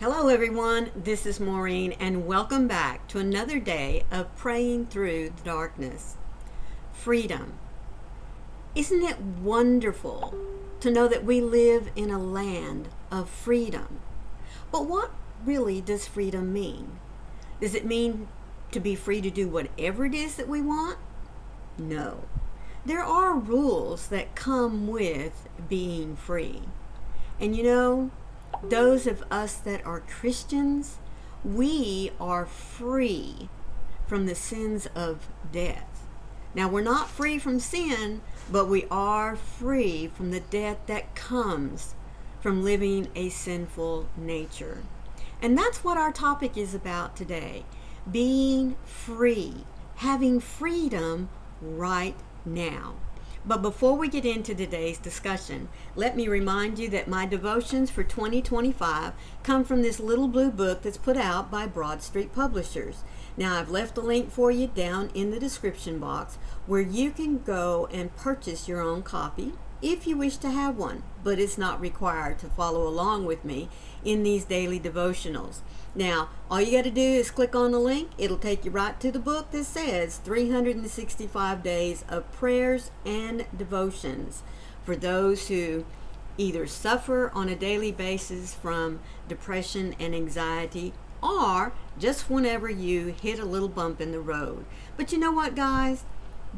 Hello everyone, this is Maureen and welcome back to another day of praying through the darkness. Freedom. Isn't it wonderful to know that we live in a land of freedom? But what really does freedom mean? Does it mean to be free to do whatever it is that we want? No. There are rules that come with being free. And you know, those of us that are Christians, we are free from the sins of death. Now, we're not free from sin, but we are free from the death that comes from living a sinful nature. And that's what our topic is about today. Being free, having freedom right now. But before we get into today's discussion, let me remind you that my devotions for 2025 come from this little blue book that's put out by Broad Street Publishers. Now, I've left a link for you down in the description box where you can go and purchase your own copy if you wish to have one, but it's not required to follow along with me in these daily devotionals. Now, all you got to do is click on the link. It'll take you right to the book that says 365 Days of Prayers and Devotions for those who either suffer on a daily basis from depression and anxiety or just whenever you hit a little bump in the road. But you know what, guys?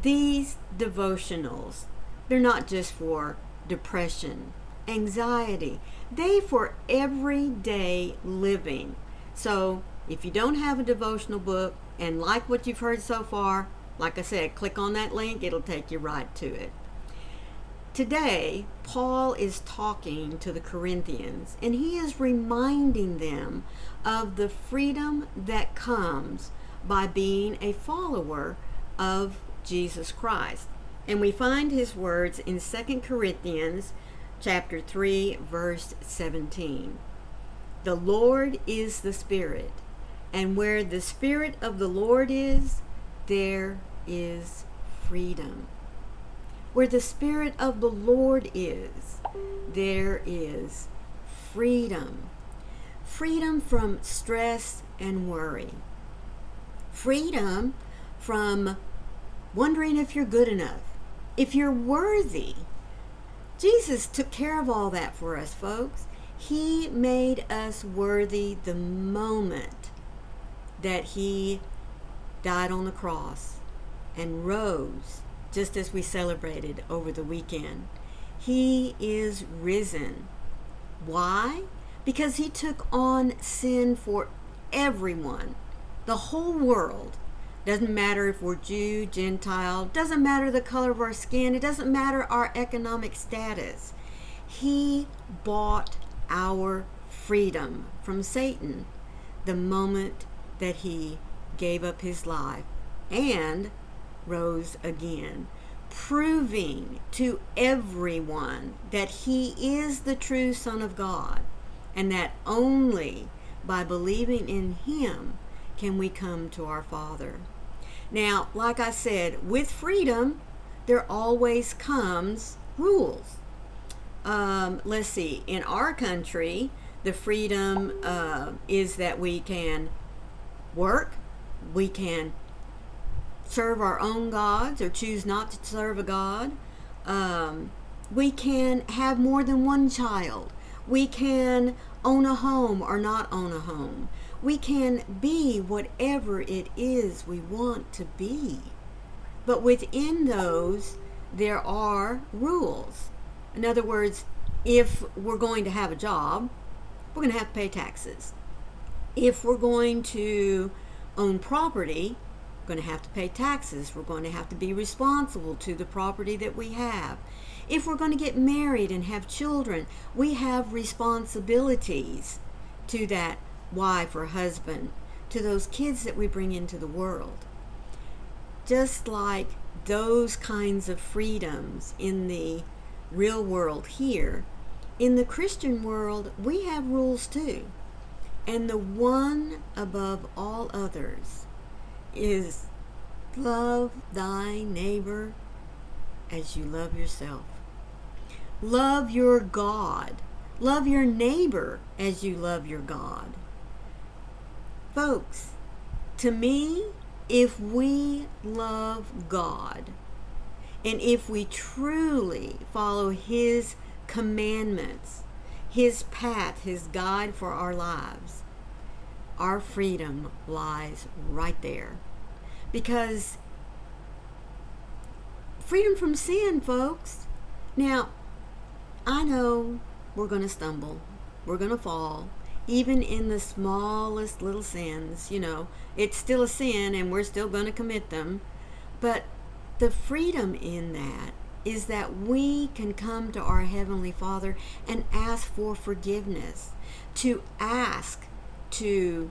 These devotionals, they're not just for depression, anxiety. They for everyday living. So if you don't have a devotional book and like what you've heard so far, like I said, click on that link. It'll take you right to it. Today, Paul is talking to the Corinthians, and he is reminding them of the freedom that comes by being a follower of Jesus Christ. And we find his words in 2 Corinthians chapter 3, verse 17. The Lord is the Spirit, and where the Spirit of the Lord is, there is freedom. Where the Spirit of the Lord is, there is freedom. Freedom from stress and worry. Freedom from wondering if you're good enough, if you're worthy. Jesus took care of all that for us, folks. He made us worthy the moment that he died on the cross and rose, just as we celebrated over the weekend. He is risen. Why? Because he took on sin for everyone, the whole world. Doesn't matter if we're Jew, Gentile, doesn't matter the color of our skin, it doesn't matter our economic status. He bought our freedom from Satan the moment that he gave up his life and rose again, proving to everyone that he is the true Son of God, and that only by believing in him can we come to our Father. Now, like I said, with freedom, there always comes rules. Let's see, in our country, the freedom is that we can work, we can serve our own gods or choose not to serve a god. We can have more than one child. We can own a home or not own a home. We can be whatever it is we want to be. But within those, there are rules. In other words, if we're going to have a job, we're going to have to pay taxes. If we're going to own property, we're going to have to pay taxes. We're going to have to be responsible to the property that we have. If we're going to get married and have children, we have responsibilities to that wife or husband, to those kids that we bring into the world. Just like those kinds of freedoms in the real world here, in the Christian world, we have rules too. And the one above all others is love thy neighbor as you love yourself. Love your God Love your neighbor as you love your God. Folks, to me, if we love God, and if we truly follow His commandments, His path, His guide for our lives, our freedom lies right there. Because freedom from sin, folks. Now, I know we're going to stumble. We're going to fall. Even in the smallest little sins, it's still a sin and we're still going to commit them. But the freedom in that is that we can come to our Heavenly Father and ask for forgiveness, to ask to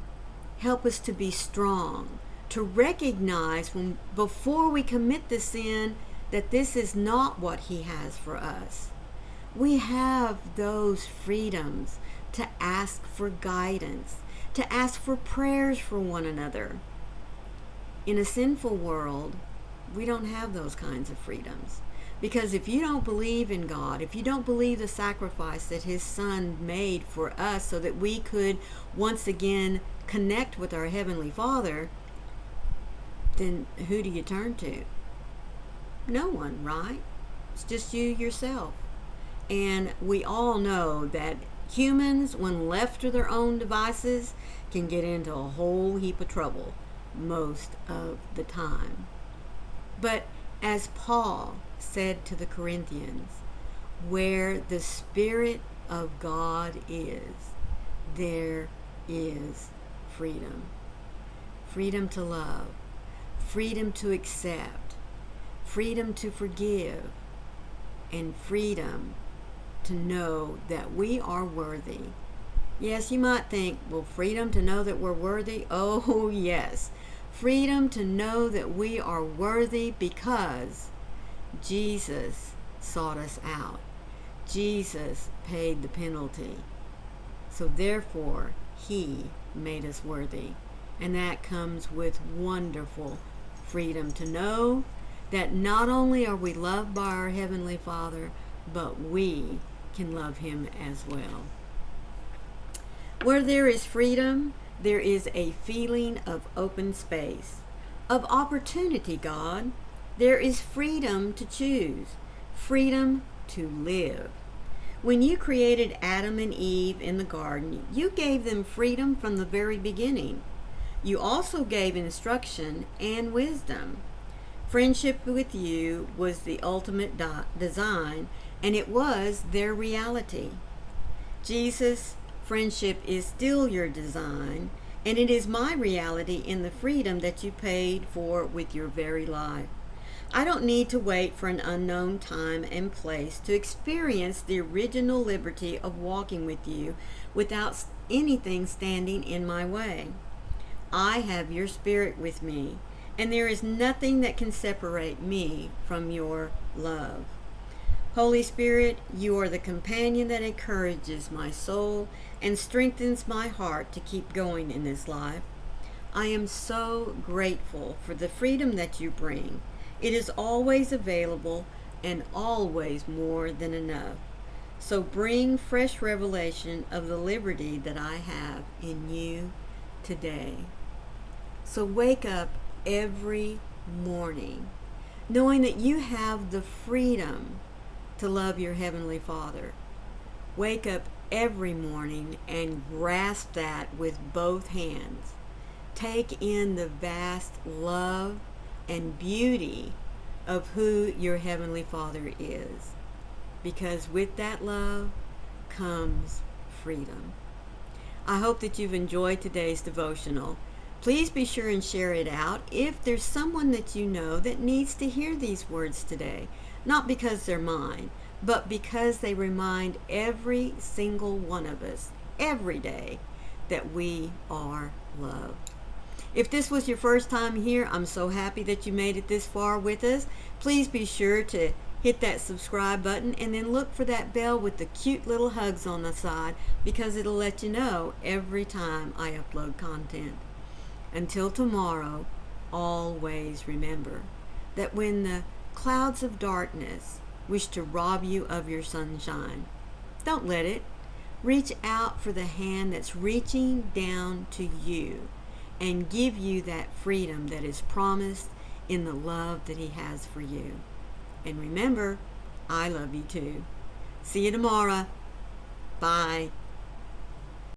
help us to be strong, to recognize before we commit the sin that this is not what He has for us. We have those freedoms to ask for guidance, to ask for prayers for one another. In a sinful world, we don't have those kinds of freedoms. Because if you don't believe in God, if you don't believe the sacrifice that His Son made for us so that we could once again connect with our Heavenly Father, then who do you turn to? No one, right? It's just you yourself. And we all know that humans, when left to their own devices, can get into a whole heap of trouble most of the time. But as Paul said to the Corinthians, where the Spirit of God is, there is freedom. Freedom to love, freedom to accept, freedom to forgive, and freedom to know that we are worthy. Yes, you might think, well, freedom to know that we're worthy? Oh, yes. Freedom to know that we are worthy because Jesus sought us out. Jesus paid the penalty. So therefore, He made us worthy. And that comes with wonderful freedom to know that not only are we loved by our Heavenly Father, but we can love Him as well. Where there is freedom, there is a feeling of open space, of opportunity, God. There is freedom to choose, freedom to live. When you created Adam and Eve in the garden, you gave them freedom from the very beginning. You also gave instruction and wisdom. Friendship with you was the ultimate design, and it was their reality. Jesus, friendship is still your design, and it is my reality in the freedom that you paid for with your very life. I don't need to wait for an unknown time and place to experience the original liberty of walking with you without anything standing in my way. I have your Spirit with me, and there is nothing that can separate me from your love. Holy Spirit, you are the companion that encourages my soul and strengthens my heart to keep going in this life. I am so grateful for the freedom that you bring. It is always available and always more than enough. So bring fresh revelation of the liberty that I have in you today. So wake up every morning knowing that you have the freedom to love your Heavenly Father. Wake up every morning and grasp that with both hands. Take in the vast love and beauty of who your Heavenly Father is, because with that love comes freedom. I hope that you've enjoyed today's devotional. Please be sure and share it out if there's someone that you know that needs to hear these words today, not because they're mine, but because they remind every single one of us every day that we are loved. If this was your first time here, I'm so happy that you made it this far with us. Please be sure to hit that subscribe button and then look for that bell with the cute little hugs on the side, because it'll let you know every time I upload content. Until tomorrow, always remember that when the clouds of darkness wish to rob you of your sunshine, don't let it. Reach out for the hand that's reaching down to you and give you that freedom that is promised in the love that He has for you. And remember, I love you too. See you tomorrow. Bye.